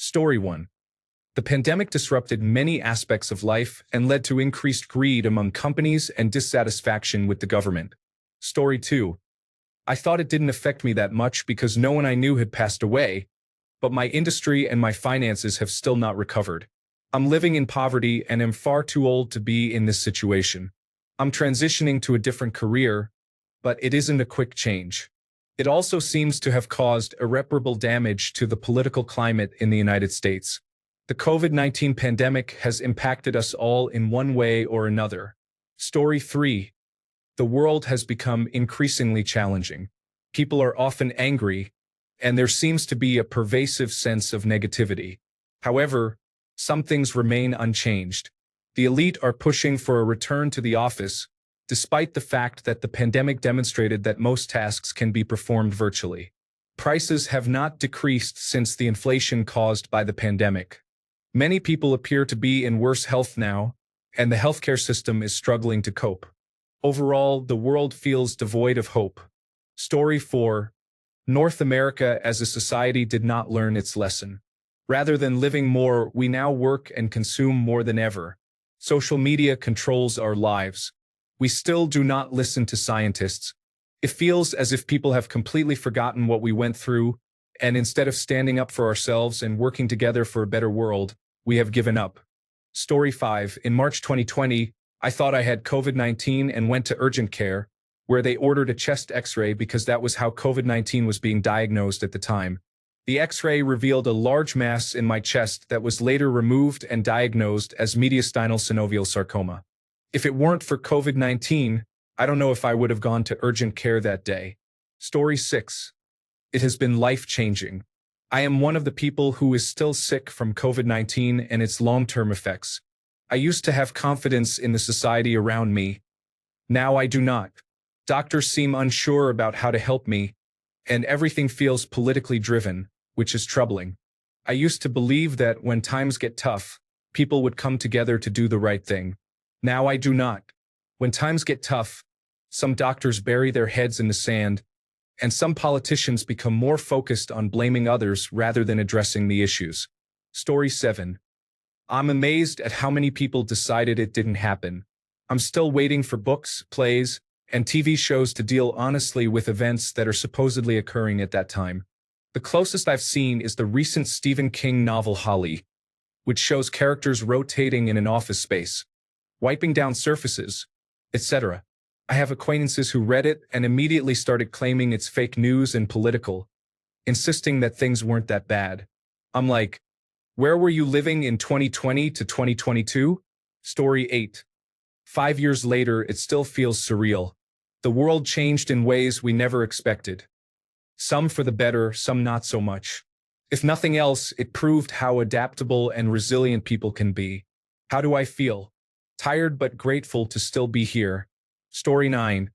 Story 1. The pandemic disrupted many aspects of life and led to increased greed among companies and dissatisfaction with the government. Story 2. I thought it didn't affect me that much because no one I knew had passed away, but my industry and my finances have still not recovered. I'm living in poverty and am far too old to be in this situation. I'm transitioning to a different career, but it isn't a quick change. It also seems to have caused irreparable damage to the political climate in the United States. The COVID-19 pandemic has impacted us all in one way or another. Story 3. The world has become increasingly challenging. People are often angry, and there seems to be a pervasive sense of negativity. However, some things remain unchanged. The elite are pushing for a return to the office, despite the fact that the pandemic demonstrated that most tasks can be performed virtually. Prices have not decreased since the inflation caused by the pandemic. Many people appear to be in worse health now, and the healthcare system is struggling to cope. Overall, the world feels devoid of hope. Story 4. North America as a society did not learn its lesson. Rather than living more, we now work and consume more than ever. Social media controls our lives. We still do not listen to scientists. It feels as if people have completely forgotten what we went through, and instead of standing up for ourselves and working together for a better world, we have given up. Story 5. In March 2020, I thought I had COVID-19 and went to urgent care, where they ordered a chest x-ray because that was how COVID-19 was being diagnosed at the time. The x-ray revealed a large mass in my chest that was later removed and diagnosed as mediastinal synovial sarcoma. If it weren't for COVID-19, I don't know if I would have gone to urgent care that day. Story 6. It has been life-changing. I am one of the people who is still sick from COVID-19 and its long-term effects. I used to have confidence in the society around me. Now I do not. Doctors seem unsure about how to help me, and everything feels politically driven, which is troubling. I used to believe that when times get tough, people would come together to do the right thing. Now I do not. When times get tough, some doctors bury their heads in the sand, and some politicians become more focused on blaming others rather than addressing the issues. Story 7. I'm amazed at how many people decided it didn't happen. I'm still waiting for books, plays, and TV shows to deal honestly with events that are supposedly occurring at that time. The closest I've seen is the recent Stephen King novel Holly, which shows characters rotating in an office space, wiping down surfaces, etc. I have acquaintances who read it and immediately started claiming it's fake news and political, insisting that things weren't that bad. I'm like, where were you living in 2020 to 2022? Story 8. 5 years later, it still feels surreal. The world changed in ways we never expected. Some for the better, some not so much. If nothing else, it proved how adaptable and resilient people can be. How do I feel? Tired but grateful to still be here. Story 9.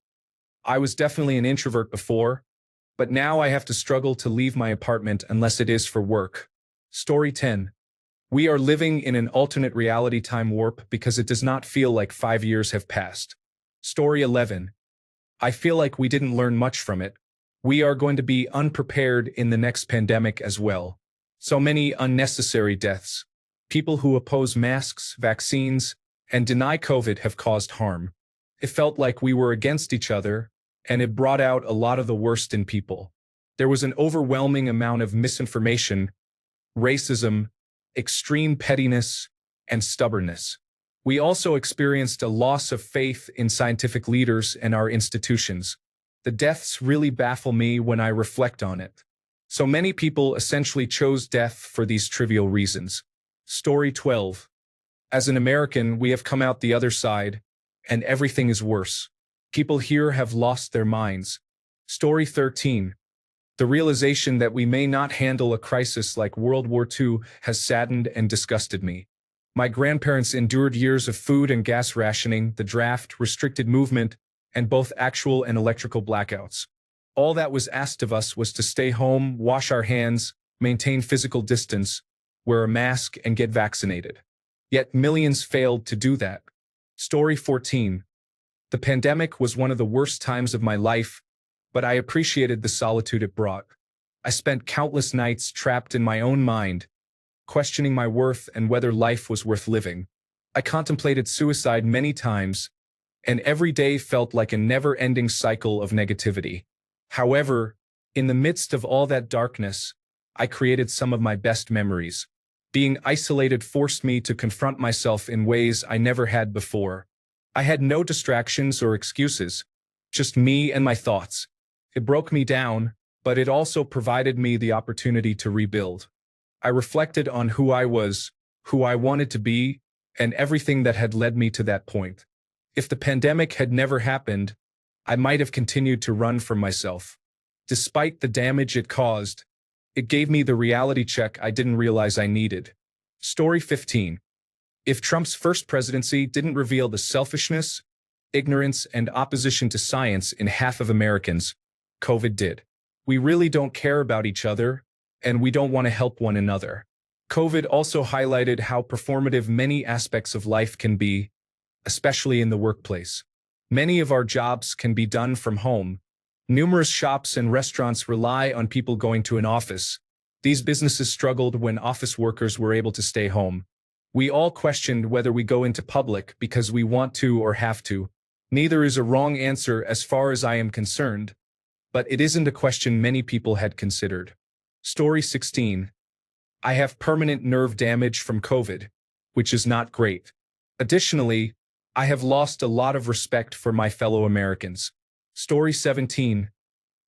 I was definitely an introvert before, but now I have to struggle to leave my apartment unless it is for work. Story 10. We are living in an alternate reality time warp because it does not feel like 5 years have passed. Story 11. I feel like we didn't learn much from it. We are going to be unprepared in the next pandemic as well. So many unnecessary deaths. People who oppose masks, vaccines, and deny COVID have caused harm. It felt like we were against each other, and it brought out a lot of the worst in people. There was an overwhelming amount of misinformation, racism, extreme pettiness, and stubbornness. We also experienced a loss of faith in scientific leaders and our institutions. The deaths really baffle me when I reflect on it. So many people essentially chose death for these trivial reasons. Story 12. As an American, we have come out the other side, and everything is worse. People here have lost their minds. Story 13. The realization that we may not handle a crisis like World War II has saddened and disgusted me. My grandparents endured years of food and gas rationing, the draft, restricted movement, and both actual and electrical blackouts. All that was asked of us was to stay home, wash our hands, maintain physical distance, wear a mask, and get vaccinated. Yet millions failed to do that. Story 14. The pandemic was one of the worst times of my life, but I appreciated the solitude it brought. I spent countless nights trapped in my own mind, questioning my worth and whether life was worth living. I contemplated suicide many times, and every day felt like a never-ending cycle of negativity. However, in the midst of all that darkness, I created some of my best memories. Being isolated forced me to confront myself in ways I never had before. I had no distractions or excuses, just me and my thoughts. It broke me down, but it also provided me the opportunity to rebuild. I reflected on who I was, who I wanted to be, and everything that had led me to that point. If the pandemic had never happened, I might have continued to run from myself. Despite the damage it caused, it gave me the reality check I didn't realize I needed. Story 15. If Trump's first presidency didn't reveal the selfishness, ignorance, and opposition to science in half of Americans, COVID did. We really don't care about each other, and we don't want to help one another. COVID also highlighted how performative many aspects of life can be, especially in the workplace. Many of our jobs can be done from home. Numerous shops and restaurants rely on people going to an office. These businesses struggled when office workers were able to stay home. We all questioned whether we go into public because we want to or have to. Neither is a wrong answer as far as I am concerned, but it isn't a question many people had considered. Story 16. I have permanent nerve damage from COVID, which is not great. Additionally, I have lost a lot of respect for my fellow Americans. Story 17.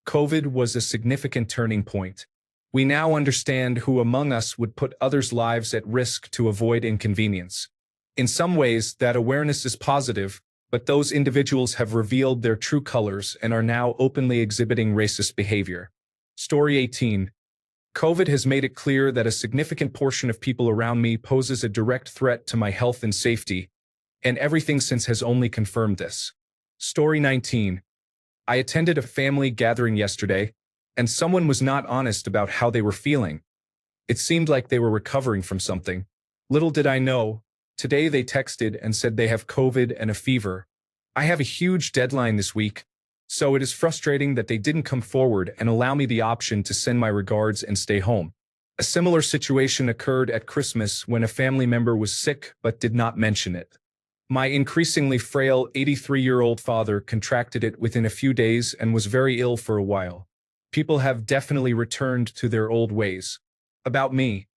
COVID was a significant turning point. We now understand who among us would put others' lives at risk to avoid inconvenience. In some ways, that awareness is positive, but those individuals have revealed their true colors and are now openly exhibiting racist behavior. Story 18. COVID has made it clear that a significant portion of people around me poses a direct threat to my health and safety, and everything since has only confirmed this. Story 19. I attended a family gathering yesterday, and someone was not honest about how they were feeling. It seemed like they were recovering from something. Little did I know, today they texted and said they have COVID and a fever. I have a huge deadline this week, so it is frustrating that they didn't come forward and allow me the option to send my regards and stay home. A similar situation occurred at Christmas when a family member was sick but did not mention it. My increasingly frail 83-year-old father contracted it within a few days and was very ill for a while. People have definitely returned to their old ways. About me,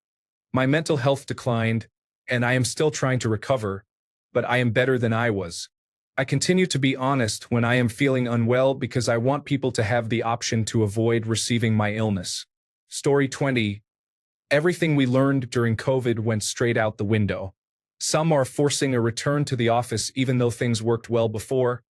my mental health declined, and I am still trying to recover, but I am better than I was. I continue to be honest when I am feeling unwell because I want people to have the option to avoid receiving my illness. Story 20. Everything we learned during COVID went straight out the window. Some are forcing a return to the office even though things worked well before,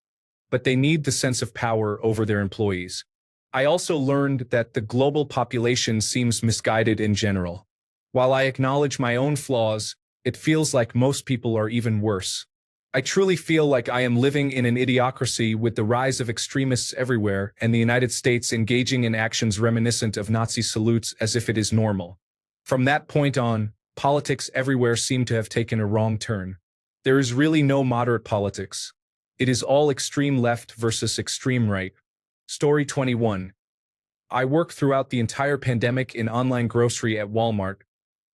but they need the sense of power over their employees. I also learned that the global population seems misguided in general. While I acknowledge my own flaws, it feels like most people are even worse. I truly feel like I am living in an idiocracy with the rise of extremists everywhere and the United States engaging in actions reminiscent of Nazi salutes as if it is normal. From that point on, politics everywhere seem to have taken a wrong turn. There is really no moderate politics. It is all extreme left versus extreme right. Story 21. I worked throughout the entire pandemic in online grocery at Walmart,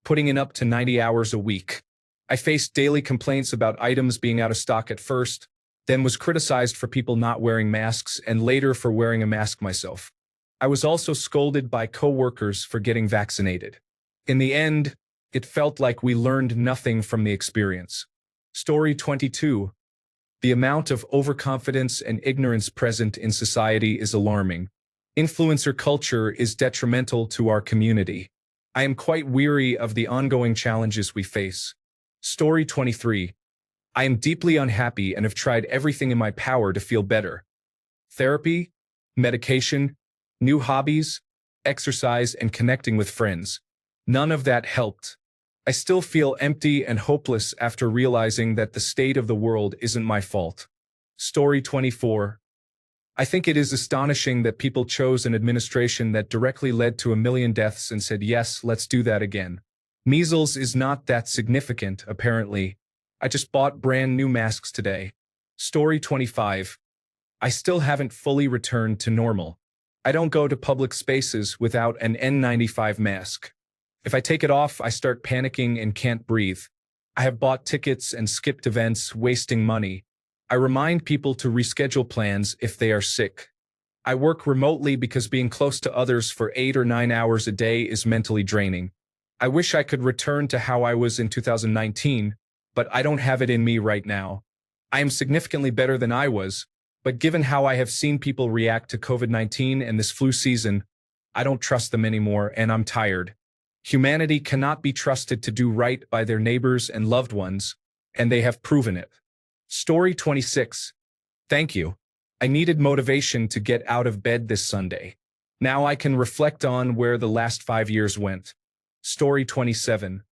putting in up to 90 hours a week. I faced daily complaints about items being out of stock at first, then was criticized for people not wearing masks and later for wearing a mask myself. I was also scolded by co-workers for getting vaccinated. In the end, it felt like we learned nothing from the experience. Story 22. The amount of overconfidence and ignorance present in society is alarming. Influencer culture is detrimental to our community. I am quite weary of the ongoing challenges we face. Story 23. I am deeply unhappy and have tried everything in my power to feel better. Therapy, medication, new hobbies, exercise, and connecting with friends. None of that helped. I still feel empty and hopeless after realizing that the state of the world isn't my fault. Story 24. I think it is astonishing that people chose an administration that directly led to 1 million deaths and said, yes, let's do that again. Measles is not that significant, apparently. I just bought brand new masks today. Story 25. I still haven't fully returned to normal. I don't go to public spaces without an N95 mask. If I take it off, I start panicking and can't breathe. I have bought tickets and skipped events, wasting money. I remind people to reschedule plans if they are sick. I work remotely because being close to others for 8 or 9 hours a day is mentally draining. I wish I could return to how I was in 2019, but I don't have it in me right now. I am significantly better than I was, but given how I have seen people react to COVID-19 and this flu season, I don't trust them anymore and I'm tired. Humanity cannot be trusted to do right by their neighbors and loved ones, and they have proven it. Story 26. Thank you. I needed motivation to get out of bed this Sunday. Now I can reflect on where the last 5 years went. Story 27.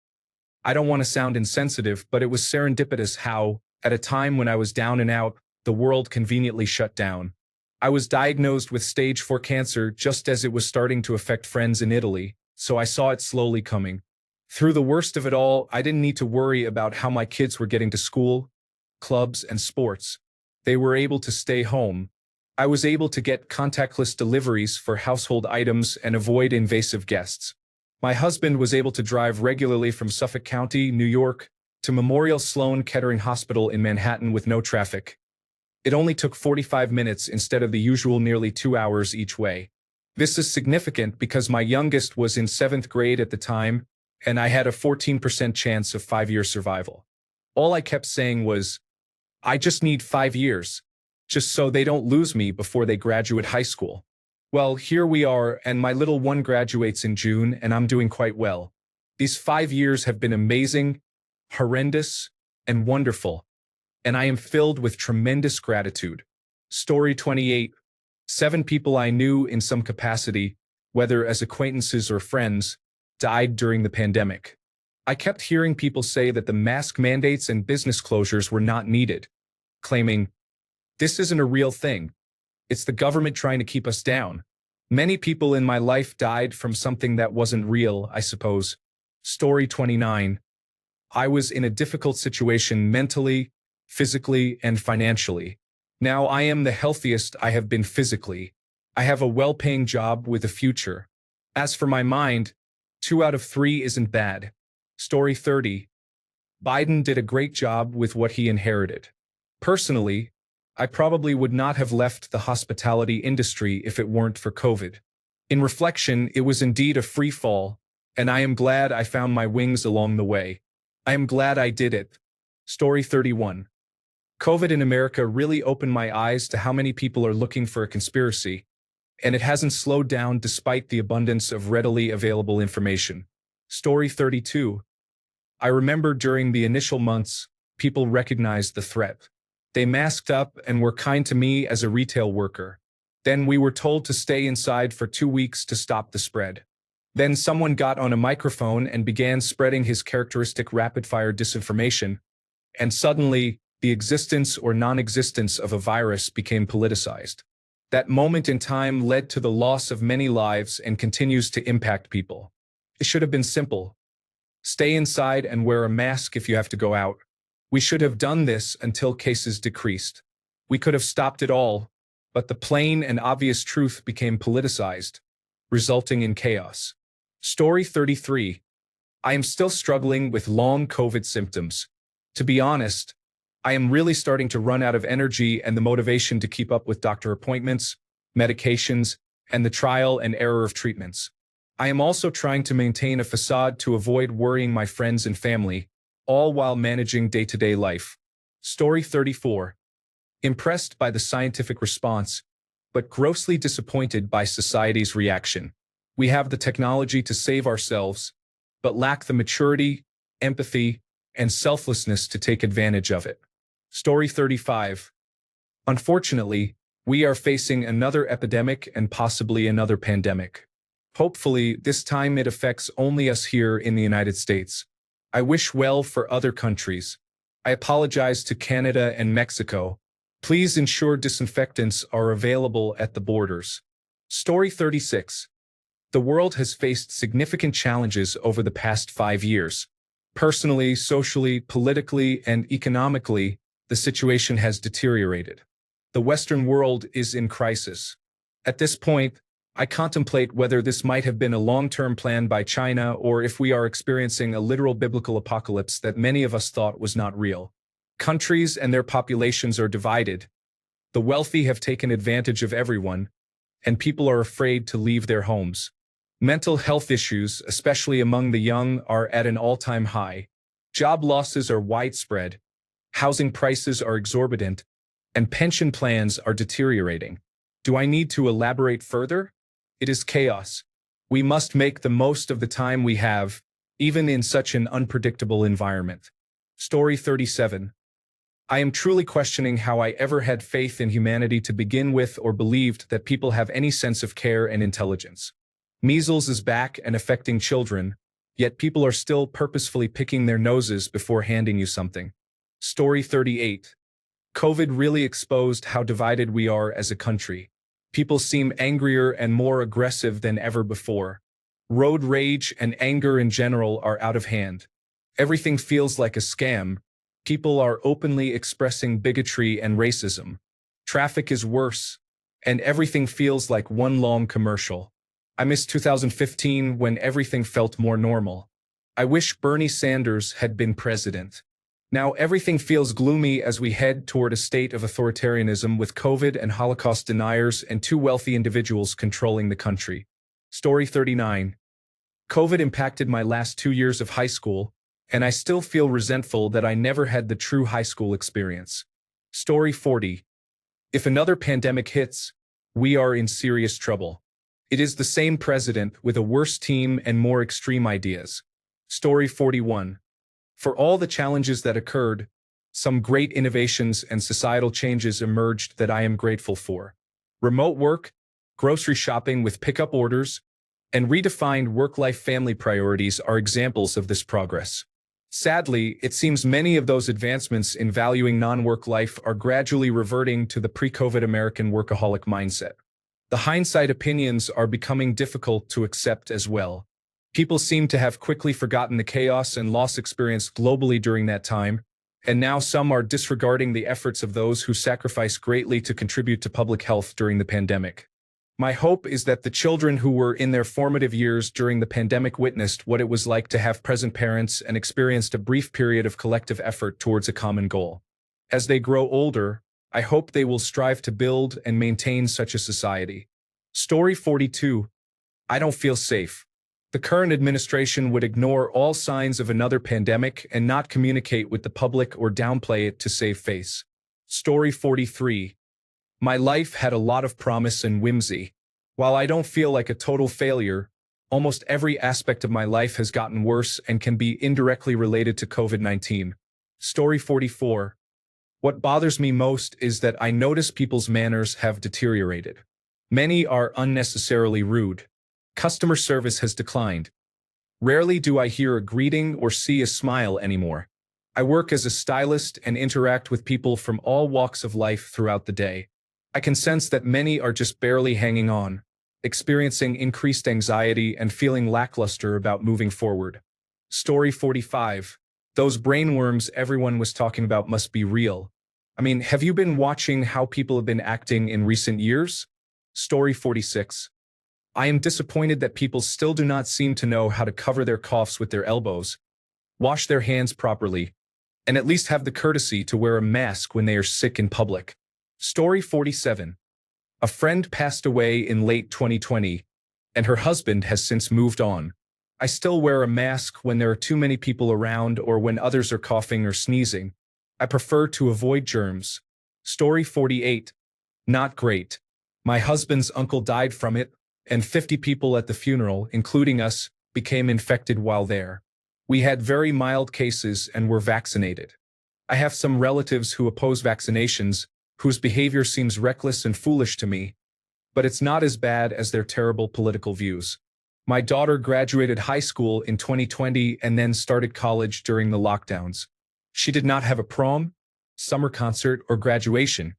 I don't want to sound insensitive, but it was serendipitous how, at a time when I was down and out, the world conveniently shut down. I was diagnosed with stage 4 cancer just as it was starting to affect friends in Italy, so I saw it slowly coming. Through the worst of it all, I didn't need to worry about how my kids were getting to school, clubs, and sports. They were able to stay home. I was able to get contactless deliveries for household items and avoid invasive guests. My husband was able to drive regularly from Suffolk County, New York, to Memorial Sloan Kettering Hospital in Manhattan with no traffic. It only took 45 minutes instead of the usual nearly 2 hours each way. This is significant because my youngest was in 7th grade at the time, and I had a 14% chance of 5-year survival. All I kept saying was, I just need 5 years, just so they don't lose me before they graduate high school. Well, here we are, and my little one graduates in June, and I'm doing quite well. These 5 years have been amazing, horrendous, and wonderful, and I am filled with tremendous gratitude. Story 28. 7 people I knew in some capacity, whether as acquaintances or friends, died during the pandemic. I kept hearing people say that the mask mandates and business closures were not needed, claiming, "This isn't a real thing. It's the government trying to keep us down." Many people in my life died from something that wasn't real, I suppose. Story 29. I was in a difficult situation mentally, physically, and financially. Now I am the healthiest I have been physically. I have a well-paying job with a future. As for my mind, 2 out of 3 isn't bad. Story 30. Biden did a great job with what he inherited. Personally, I probably would not have left the hospitality industry if it weren't for COVID. In reflection, it was indeed a free fall, and I am glad I found my wings along the way. I am glad I did it. Story 31. COVID in America really opened my eyes to how many people are looking for a conspiracy, and it hasn't slowed down despite the abundance of readily available information. Story 32. I remember during the initial months, people recognized the threat. They masked up and were kind to me as a retail worker. Then we were told to stay inside for 2 weeks to stop the spread. Then someone got on a microphone and began spreading his characteristic rapid-fire disinformation, and suddenly, the existence or non-existence of a virus became politicized. That moment in time led to the loss of many lives and continues to impact people. It should have been simple. Stay inside and wear a mask if you have to go out. We should have done this until cases decreased. We could have stopped it all, but the plain and obvious truth became politicized, resulting in chaos. Story 33. I am still struggling with long COVID symptoms. To be honest, I am really starting to run out of energy and the motivation to keep up with doctor appointments, medications, and the trial and error of treatments. I am also trying to maintain a facade to avoid worrying my friends and family, all while managing day-to-day life. Story 34. Impressed by the scientific response, but grossly disappointed by society's reaction. We have the technology to save ourselves, but lack the maturity, empathy, and selflessness to take advantage of it. Story 35. Unfortunately, we are facing another epidemic and possibly another pandemic. Hopefully, this time it affects only us here in the United States. I wish well for other countries. I apologize to Canada and Mexico. Please ensure disinfectants are available at the borders. Story 36. The world has faced significant challenges over the past 5 years. Personally, socially, politically, and economically, the situation has deteriorated. The Western world is in crisis. At this point, I contemplate whether this might have been a long-term plan by China or if we are experiencing a literal biblical apocalypse that many of us thought was not real. Countries and their populations are divided. The wealthy have taken advantage of everyone, and people are afraid to leave their homes. Mental health issues, especially among the young, are at an all-time high. Job losses are widespread. Housing prices are exorbitant, and pension plans are deteriorating. Do I need to elaborate further? It is chaos. We must make the most of the time we have, even in such an unpredictable environment. Story 37. I am truly questioning how I ever had faith in humanity to begin with or believed that people have any sense of care and intelligence. Measles is back and affecting children, yet people are still purposefully picking their noses before handing you something. Story 38. COVID really exposed how divided we are as a country. People seem angrier and more aggressive than ever before. Road rage and anger in general are out of hand. Everything feels like a scam. People are openly expressing bigotry and racism. Traffic is worse, and everything feels like one long commercial. I miss 2015 when everything felt more normal. I wish Bernie Sanders had been president. Now everything feels gloomy as we head toward a state of authoritarianism with COVID and Holocaust deniers and two wealthy individuals controlling the country. Story 39. COVID impacted my last 2 years of high school, and I still feel resentful that I never had the true high school experience. Story 40. If another pandemic hits, we are in serious trouble. It is the same president with a worse team and more extreme ideas. Story 41. For all the challenges that occurred, some great innovations and societal changes emerged that I am grateful for. Remote work, grocery shopping with pickup orders, and redefined work-life family priorities are examples of this progress. Sadly, it seems many of those advancements in valuing non-work life are gradually reverting to the pre-COVID American workaholic mindset. The hindsight opinions are becoming difficult to accept as well. People seem to have quickly forgotten the chaos and loss experienced globally during that time, and now some are disregarding the efforts of those who sacrificed greatly to contribute to public health during the pandemic. My hope is that the children who were in their formative years during the pandemic witnessed what it was like to have present parents and experienced a brief period of collective effort towards a common goal. As they grow older, I hope they will strive to build and maintain such a society. Story 42. I don't feel safe. The current administration would ignore all signs of another pandemic and not communicate with the public or downplay it to save face. Story 43. My life had a lot of promise and whimsy. While I don't feel like a total failure, almost every aspect of my life has gotten worse and can be indirectly related to COVID-19. Story 44. What bothers me most is that I notice people's manners have deteriorated. Many are unnecessarily rude. Customer service has declined. Rarely do I hear a greeting or see a smile anymore. I work as a stylist and interact with people from all walks of life throughout the day. I can sense that many are just barely hanging on, experiencing increased anxiety and feeling lackluster about moving forward. Story 45. Those brainworms everyone was talking about must be real. I mean, have you been watching how people have been acting in recent years? Story 46. I am disappointed that people still do not seem to know how to cover their coughs with their elbows, wash their hands properly, and at least have the courtesy to wear a mask when they are sick in public. Story 47. A friend passed away in late 2020, and her husband has since moved on. I still wear a mask when there are too many people around or when others are coughing or sneezing. I prefer to avoid germs. Story 48. Not great. My husband's uncle died from it, and 50 people at the funeral, including us, became infected while there. We had very mild cases and were vaccinated. I have some relatives who oppose vaccinations, whose behavior seems reckless and foolish to me, but it's not as bad as their terrible political views. My daughter graduated high school in 2020 and then started college during the lockdowns. She did not have a prom, summer concert, or graduation.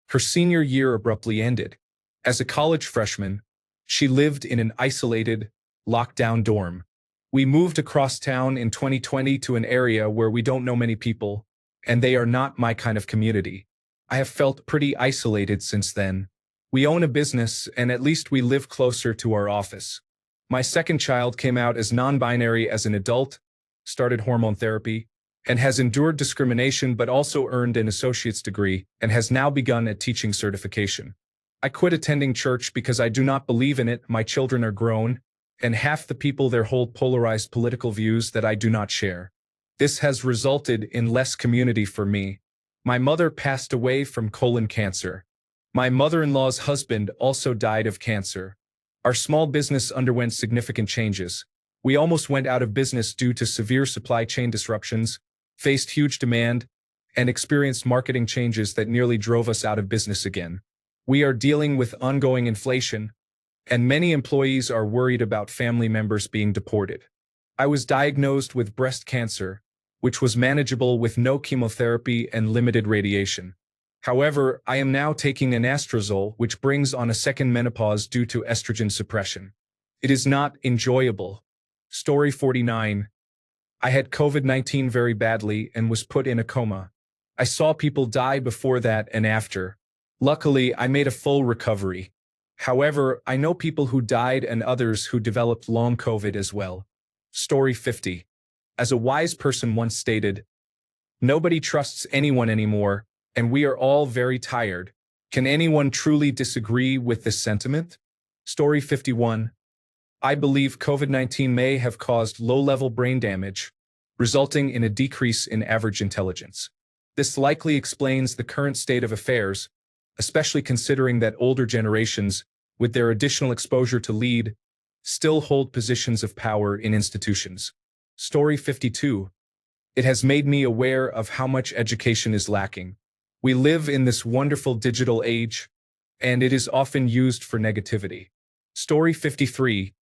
Her senior year abruptly ended. As a college freshman, she lived in an isolated, lockdown dorm. We moved across town in 2020 to an area where we don't know many people, and they are not my kind of community. I have felt pretty isolated since then. We own a business, and at least we live closer to our office. My second child came out as non-binary as an adult, started hormone therapy, and has endured discrimination but also earned an associate's degree and has now begun a teaching certification. I quit attending church because I do not believe in it. My children are grown, and half the people there hold polarized political views that I do not share. This has resulted in less community for me. My mother passed away from colon cancer. My mother-in-law's husband also died of cancer. Our small business underwent significant changes. We almost went out of business due to severe supply chain disruptions, faced huge demand, and experienced marketing changes that nearly drove us out of business again. We are dealing with ongoing inflation, and many employees are worried about family members being deported. I was diagnosed with breast cancer, which was manageable with no chemotherapy and limited radiation. However, I am now taking an anastrozole, which brings on a second menopause due to estrogen suppression. It is not enjoyable. Story 49. I had COVID-19 very badly and was put in a coma. I saw people die before that and after. Luckily, I made a full recovery. However, I know people who died and others who developed long COVID as well. Story 50. As a wise person once stated, nobody trusts anyone anymore, and we are all very tired. Can anyone truly disagree with this sentiment? Story 51. I believe COVID-19 may have caused low-level brain damage, resulting in a decrease in average intelligence. This likely explains the current state of affairs, especially considering that older generations, with their additional exposure to lead, still hold positions of power in institutions. Story 52. It has made me aware of how much education is lacking. We live in this wonderful digital age, and it is often used for negativity. Story 53.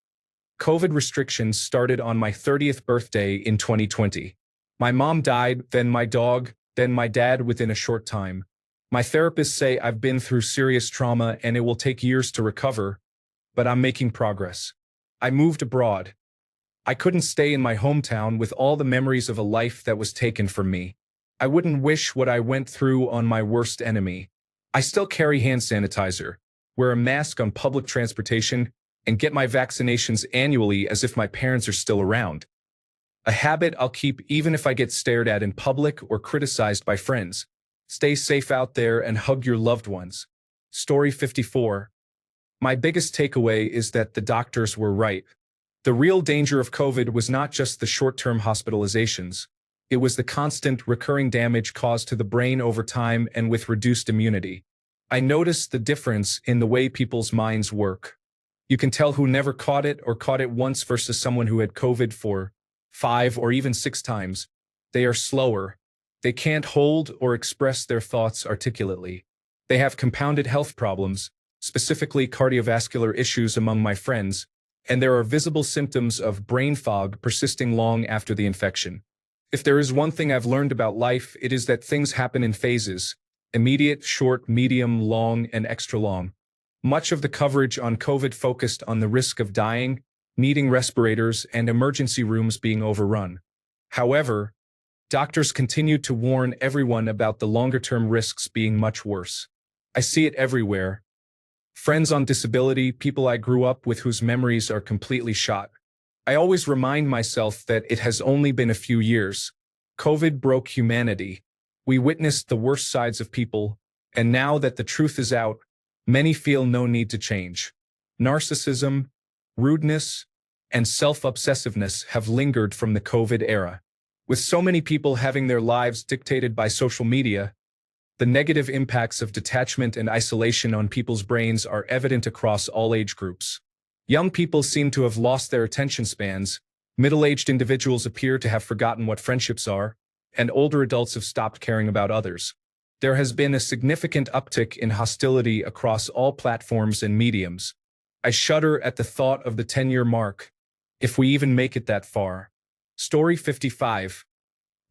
COVID restrictions started on my 30th birthday in 2020. My mom died, then my dog, then my dad within a short time. My therapists say I've been through serious trauma and it will take years to recover, but I'm making progress. I moved abroad. I couldn't stay in my hometown with all the memories of a life that was taken from me. I wouldn't wish what I went through on my worst enemy. I still carry hand sanitizer, wear a mask on public transportation, and get my vaccinations annually as if my parents are still around. A habit I'll keep even if I get stared at in public or criticized by friends. Stay safe out there and hug your loved ones. Story 54. My biggest takeaway is that the doctors were right. The real danger of COVID was not just the short-term hospitalizations. It was the constant, recurring damage caused to the brain over time and with reduced immunity. I noticed the difference in the way people's minds work. You can tell who never caught it or caught it once versus someone who had COVID 4, 5, or even 6 times. They are slower. They can't hold or express their thoughts articulately. They have compounded health problems, specifically cardiovascular issues among my friends, and there are visible symptoms of brain fog persisting long after the infection. If there is one thing I've learned about life, it is that things happen in phases: immediate, short, medium, long, and extra long. Much of the coverage on COVID focused on the risk of dying, needing respirators, and emergency rooms being overrun. However, doctors continue to warn everyone about the longer-term risks being much worse. I see it everywhere. Friends on disability, people I grew up with whose memories are completely shot. I always remind myself that it has only been a few years. COVID broke humanity. We witnessed the worst sides of people, and now that the truth is out, many feel no need to change. Narcissism, rudeness, and self-obsessiveness have lingered from the COVID era. With so many people having their lives dictated by social media, the negative impacts of detachment and isolation on people's brains are evident across all age groups. Young people seem to have lost their attention spans, middle-aged individuals appear to have forgotten what friendships are, and older adults have stopped caring about others. There has been a significant uptick in hostility across all platforms and mediums. I shudder at the thought of the 10-year mark, if we even make it that far. Story 55.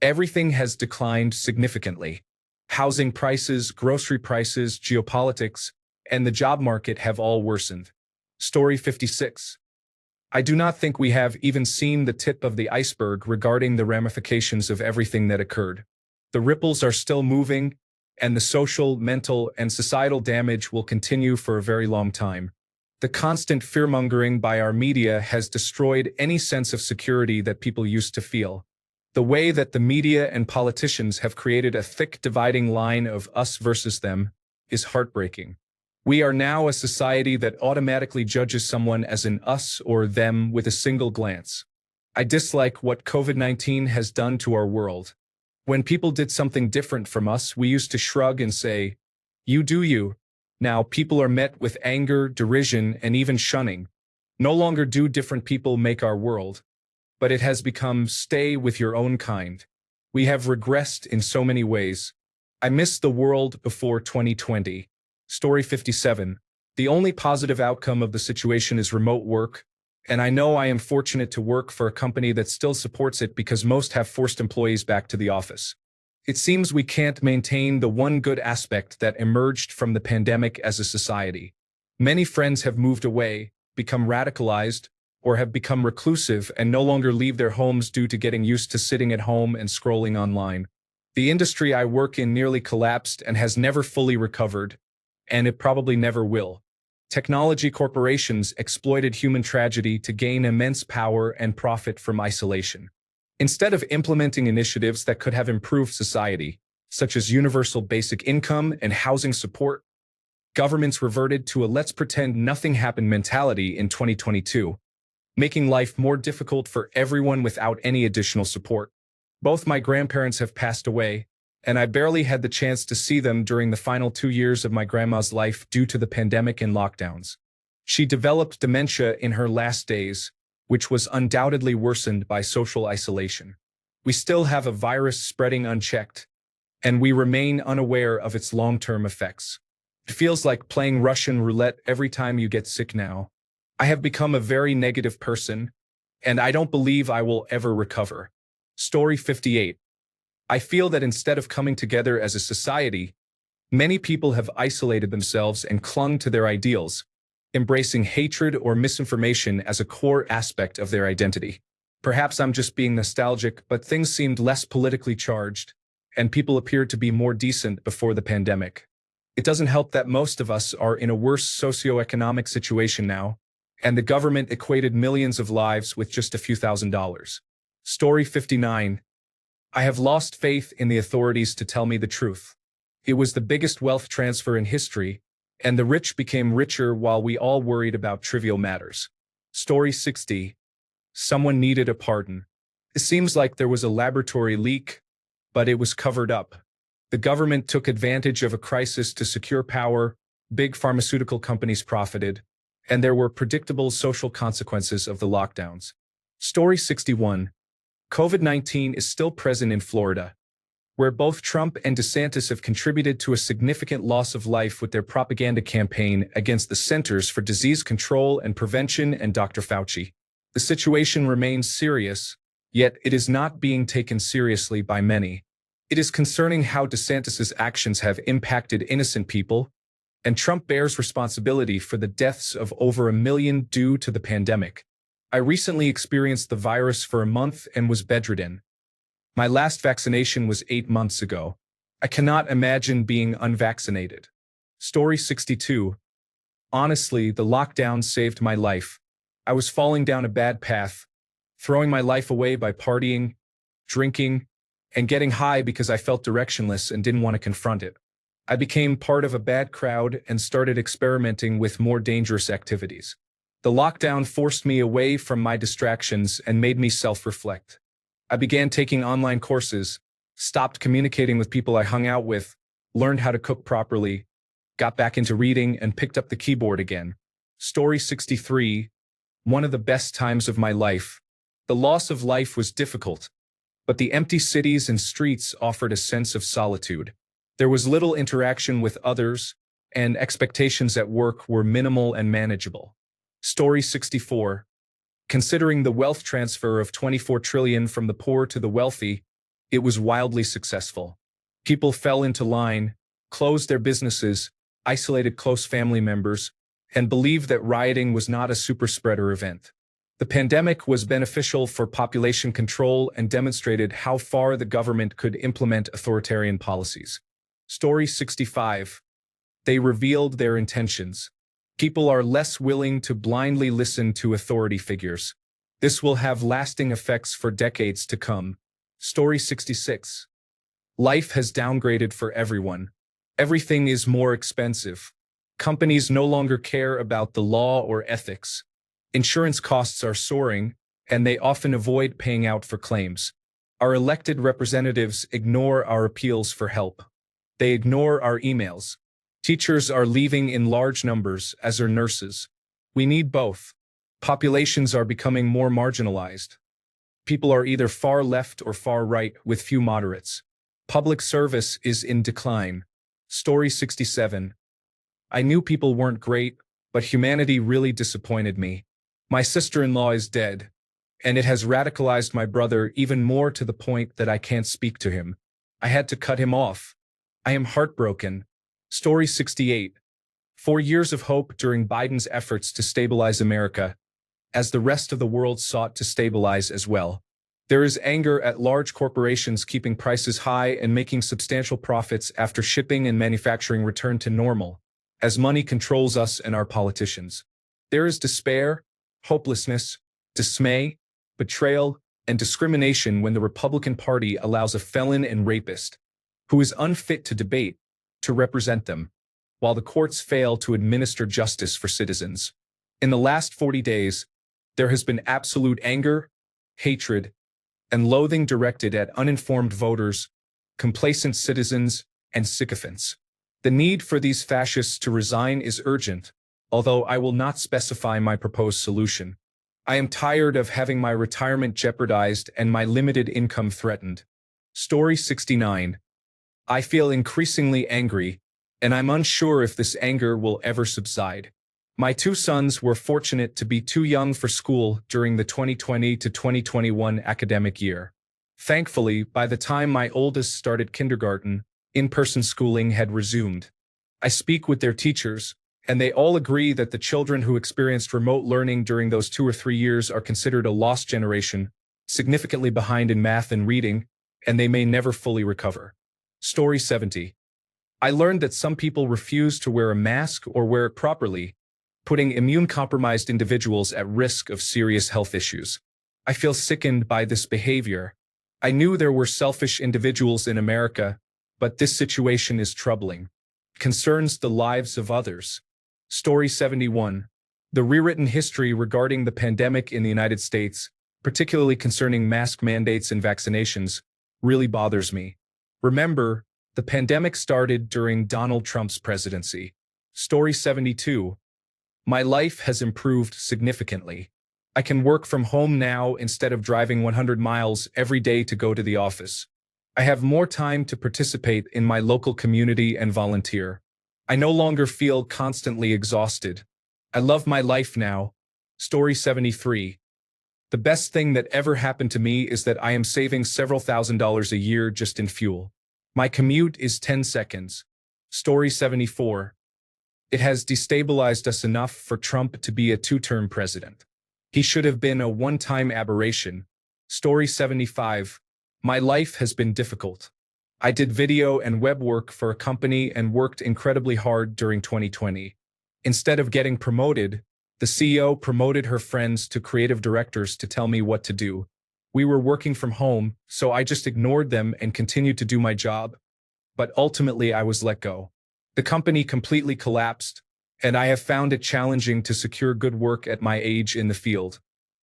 Everything has declined significantly. Housing prices, grocery prices, geopolitics, and the job market have all worsened. Story 56. I do not think we have even seen the tip of the iceberg regarding the ramifications of everything that occurred. The ripples are still moving, and the social, mental, and societal damage will continue for a very long time. The constant fearmongering by our media has destroyed any sense of security that people used to feel. The way that the media and politicians have created a thick dividing line of us versus them is heartbreaking. We are now a society that automatically judges someone as an us or them with a single glance. I dislike what COVID-19 has done to our world. When people did something different from us, we used to shrug and say, "You do you." Now people are met with anger, derision, and even shunning. No longer do different people make our world, but it has become stay with your own kind. We have regressed in so many ways. I miss the world before 2020. Story 57. The only positive outcome of the situation is remote work, and I know I am fortunate to work for a company that still supports it because most have forced employees back to the office. It seems we can't maintain the one good aspect that emerged from the pandemic as a society. Many friends have moved away, become radicalized, or have become reclusive and no longer leave their homes due to getting used to sitting at home and scrolling online. The industry I work in nearly collapsed and has never fully recovered, and it probably never will. Technology corporations exploited human tragedy to gain immense power and profit from isolation. Instead of implementing initiatives that could have improved society, such as universal basic income and housing support, governments reverted to a let's pretend nothing happened mentality in 2022, making life more difficult for everyone without any additional support. Both my grandparents have passed away, and I barely had the chance to see them during the final 2 years of my grandma's life due to the pandemic and lockdowns. She developed dementia in her last days, which was undoubtedly worsened by social isolation. We still have a virus spreading unchecked, and we remain unaware of its long-term effects. It feels like playing Russian roulette every time you get sick now. I have become a very negative person, and I don't believe I will ever recover. Story 58. I feel that instead of coming together as a society, many people have isolated themselves and clung to their ideals, embracing hatred or misinformation as a core aspect of their identity. Perhaps I'm just being nostalgic, but things seemed less politically charged, and people appeared to be more decent before the pandemic. It doesn't help that most of us are in a worse socioeconomic situation now, and the government equated millions of lives with just a few $1,000s. Story 59. I have lost faith in the authorities to tell me the truth. It was the biggest wealth transfer in history, and the rich became richer while we all worried about trivial matters. Story 60. Someone needed a pardon. It seems like there was a laboratory leak, but it was covered up. The government took advantage of a crisis to secure power, big pharmaceutical companies profited, and there were predictable social consequences of the lockdowns. Story 61. COVID-19 is still present in Florida, where both Trump and DeSantis have contributed to a significant loss of life with their propaganda campaign against the Centers for Disease Control and Prevention and Dr. Fauci. The situation remains serious, yet it is not being taken seriously by many. It is concerning how DeSantis's actions have impacted innocent people, and Trump bears responsibility for the deaths of over 1 million due to the pandemic. I recently experienced the virus for a month and was bedridden. My last vaccination was 8 months ago. I cannot imagine being unvaccinated. Story 62. Honestly, the lockdown saved my life. I was falling down a bad path, throwing my life away by partying, drinking, and getting high because I felt directionless and didn't want to confront it. I became part of a bad crowd and started experimenting with more dangerous activities. The lockdown forced me away from my distractions and made me self-reflect. I began taking online courses, stopped communicating with people I hung out with, learned how to cook properly, got back into reading, and picked up the keyboard again. Story 63. One of the best times of my life. The loss of life was difficult, but the empty cities and streets offered a sense of solitude. There was little interaction with others, and expectations at work were minimal and manageable. Story 64. Considering the wealth transfer of $24 trillion from the poor to the wealthy, it was wildly successful. People fell into line, closed their businesses, isolated close family members, and believed that rioting was not a super-spreader event. The pandemic was beneficial for population control and demonstrated how far the government could implement authoritarian policies. Story 65. They revealed their intentions. People are less willing to blindly listen to authority figures. This will have lasting effects for decades to come. Story 66. Life has downgraded for everyone. Everything is more expensive. Companies no longer care about the law or ethics. Insurance costs are soaring, and they often avoid paying out for claims. Our elected representatives ignore our appeals for help. They ignore our emails. Teachers are leaving in large numbers, as are nurses. We need both. Populations are becoming more marginalized. People are either far left or far right, with few moderates. Public service is in decline. Story 67. I knew people weren't great, but humanity really disappointed me. My sister-in-law is dead, and it has radicalized my brother even more to the point that I can't speak to him. I had to cut him off. I am heartbroken. Story 68. 4 years of hope during Biden's efforts to stabilize America, as the rest of the world sought to stabilize as well. There is anger at large corporations keeping prices high and making substantial profits after shipping and manufacturing return to normal, as money controls us and our politicians. There is despair, hopelessness, dismay, betrayal, and discrimination when the Republican Party allows a felon and rapist, who is unfit to debate, to represent them, while the courts fail to administer justice for citizens. In the last 40 days, there has been absolute anger, hatred, and loathing directed at uninformed voters, complacent citizens, and sycophants. The need for these fascists to resign is urgent, although I will not specify my proposed solution. I am tired of having my retirement jeopardized and my limited income threatened. Story 69. I feel increasingly angry, and I'm unsure if this anger will ever subside. My 2 sons were fortunate to be too young for school during the 2020 to 2021 academic year. Thankfully, by the time my oldest started kindergarten, in-person schooling had resumed. I speak with their teachers, and they all agree that the children who experienced remote learning during those 2 or 3 years are considered a lost generation, significantly behind in math and reading, and they may never fully recover. Story 70. I learned that some people refuse to wear a mask or wear it properly, putting immune-compromised individuals at risk of serious health issues. I feel sickened by this behavior. I knew there were selfish individuals in America, but this situation is troubling. Concerns the lives of others. Story 71. The rewritten history regarding the pandemic in the United States, particularly concerning mask mandates and vaccinations, really bothers me. Remember, the pandemic started during Donald Trump's presidency. Story 72. My life has improved significantly. I can work from home now instead of driving 100 miles every day to go to the office. I have more time to participate in my local community and volunteer. I no longer feel constantly exhausted. I love my life now. Story 73. The best thing that ever happened to me is that I am saving several $1,000s a year just in fuel. My commute is 10 seconds. Story 74. It has destabilized us enough for Trump to be a 2-term president. He should have been a one-time aberration. Story 75. My life has been difficult. I did video and web work for a company and worked incredibly hard during 2020. Instead of getting promoted, the CEO promoted her friends to creative directors to tell me what to do. We were working from home, so I just ignored them and continued to do my job. But ultimately, I was let go. The company completely collapsed, and I have found it challenging to secure good work at my age in the field.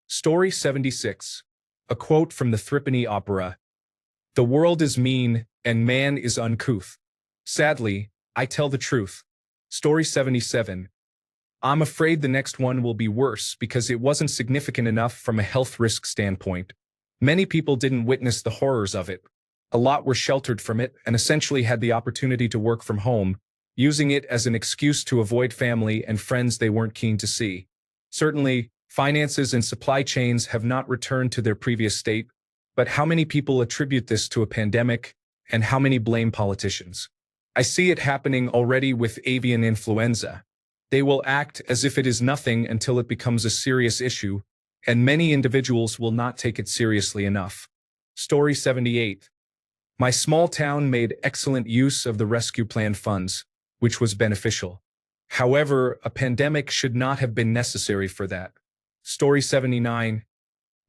Story 76. A quote from the Threepenny Opera. The world is mean, and man is uncouth. Sadly, I tell the truth. Story 77. I'm afraid the next one will be worse because it wasn't significant enough from a health risk standpoint. Many people didn't witness the horrors of it. A lot were sheltered from it and essentially had the opportunity to work from home, using it as an excuse to avoid family and friends they weren't keen to see. Certainly, finances and supply chains have not returned to their previous state, but how many people attribute this to a pandemic, and how many blame politicians? I see it happening already with avian influenza. They will act as if it is nothing until it becomes a serious issue, and many individuals will not take it seriously enough. Story 78. My small town made excellent use of the rescue plan funds, which was beneficial. However, a pandemic should not have been necessary for that. Story 79.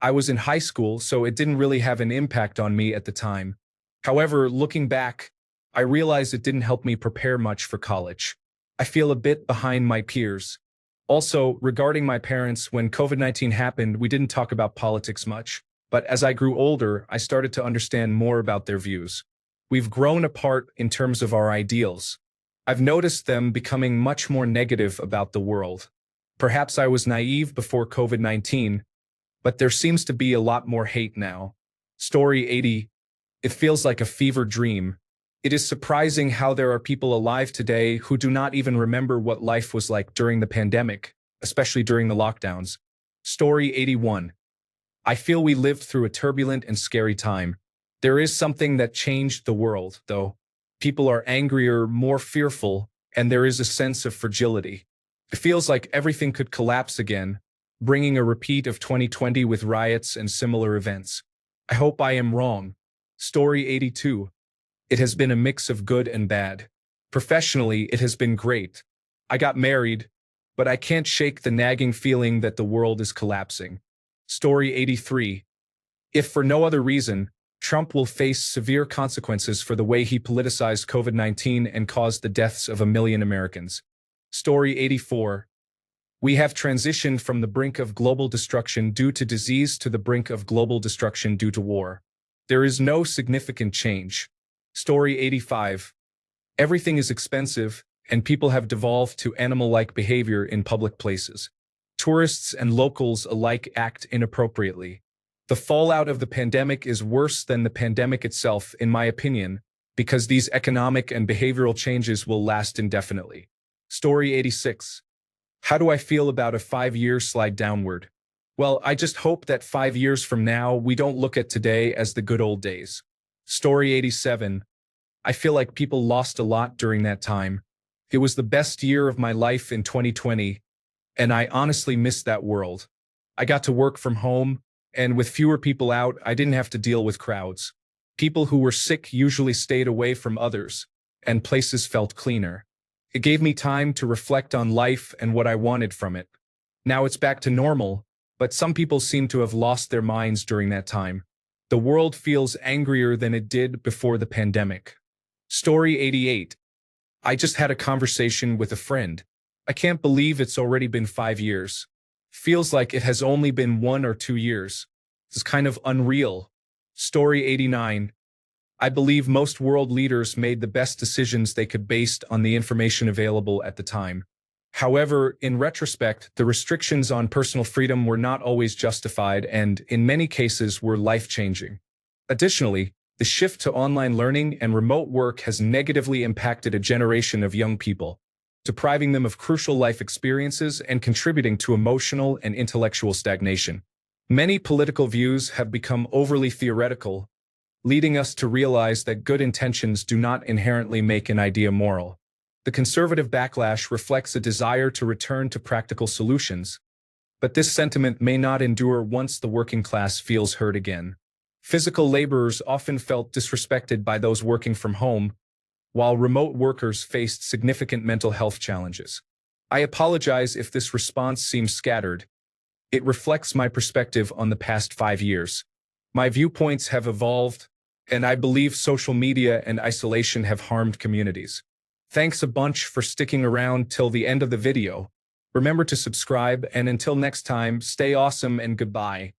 I was in high school, so it didn't really have an impact on me at the time. However, looking back, I realized it didn't help me prepare much for college. I feel a bit behind my peers. Also, regarding my parents, when COVID-19 happened, we didn't talk about politics much. But as I grew older, I started to understand more about their views. We've grown apart in terms of our ideals. I've noticed them becoming much more negative about the world. Perhaps I was naive before COVID-19, but there seems to be a lot more hate now. Story 80. It feels like a fever dream. It is surprising how there are people alive today who do not even remember what life was like during the pandemic, especially during the lockdowns. Story 81. I feel we lived through a turbulent and scary time. There is something that changed the world, though. People are angrier, more fearful, and there is a sense of fragility. It feels like everything could collapse again, bringing a repeat of 2020 with riots and similar events. I hope I am wrong. Story 82. It has been a mix of good and bad. Professionally, it has been great. I got married, but I can't shake the nagging feeling that the world is collapsing. Story 83. If for no other reason, Trump will face severe consequences for the way he politicized COVID-19 and caused the deaths of 1 million Americans. Story 84. We have transitioned from the brink of global destruction due to disease to the brink of global destruction due to war. There is no significant change. Story 85. Everything is expensive, and people have devolved to animal-like behavior in public places. Tourists and locals alike act inappropriately. The fallout of the pandemic is worse than the pandemic itself, in my opinion, because these economic and behavioral changes will last indefinitely. Story 86. How do I feel about a 5-year slide downward? Well, I just hope that 5 years from now, we don't look at today as the good old days. Story 87. I feel like people lost a lot during that time. It was the best year of my life in 2020, and I honestly miss that world. I got to work from home, and with fewer people out, I didn't have to deal with crowds. People who were sick usually stayed away from others, and places felt cleaner. It gave me time to reflect on life and what I wanted from it. Now it's back to normal, but some people seem to have lost their minds during that time. The world feels angrier than it did before the pandemic. Story 88. I just had a conversation with a friend. I can't believe it's already been 5 years. Feels like it has only been 1 or 2 years. It's kind of unreal. Story 89. I believe most world leaders made the best decisions they could based on the information available at the time. However, in retrospect, the restrictions on personal freedom were not always justified and, in many cases, were life-changing. Additionally, the shift to online learning and remote work has negatively impacted a generation of young people, depriving them of crucial life experiences and contributing to emotional and intellectual stagnation. Many political views have become overly theoretical, leading us to realize that good intentions do not inherently make an idea moral. The conservative backlash reflects a desire to return to practical solutions, but this sentiment may not endure once the working class feels heard again. Physical laborers often felt disrespected by those working from home, while remote workers faced significant mental health challenges. I apologize if this response seems scattered. It reflects my perspective on the past 5 years. My viewpoints have evolved, and I believe social media and isolation have harmed communities. Thanks a bunch for sticking around till the end of the video. Remember to subscribe, and until next time, stay awesome and goodbye.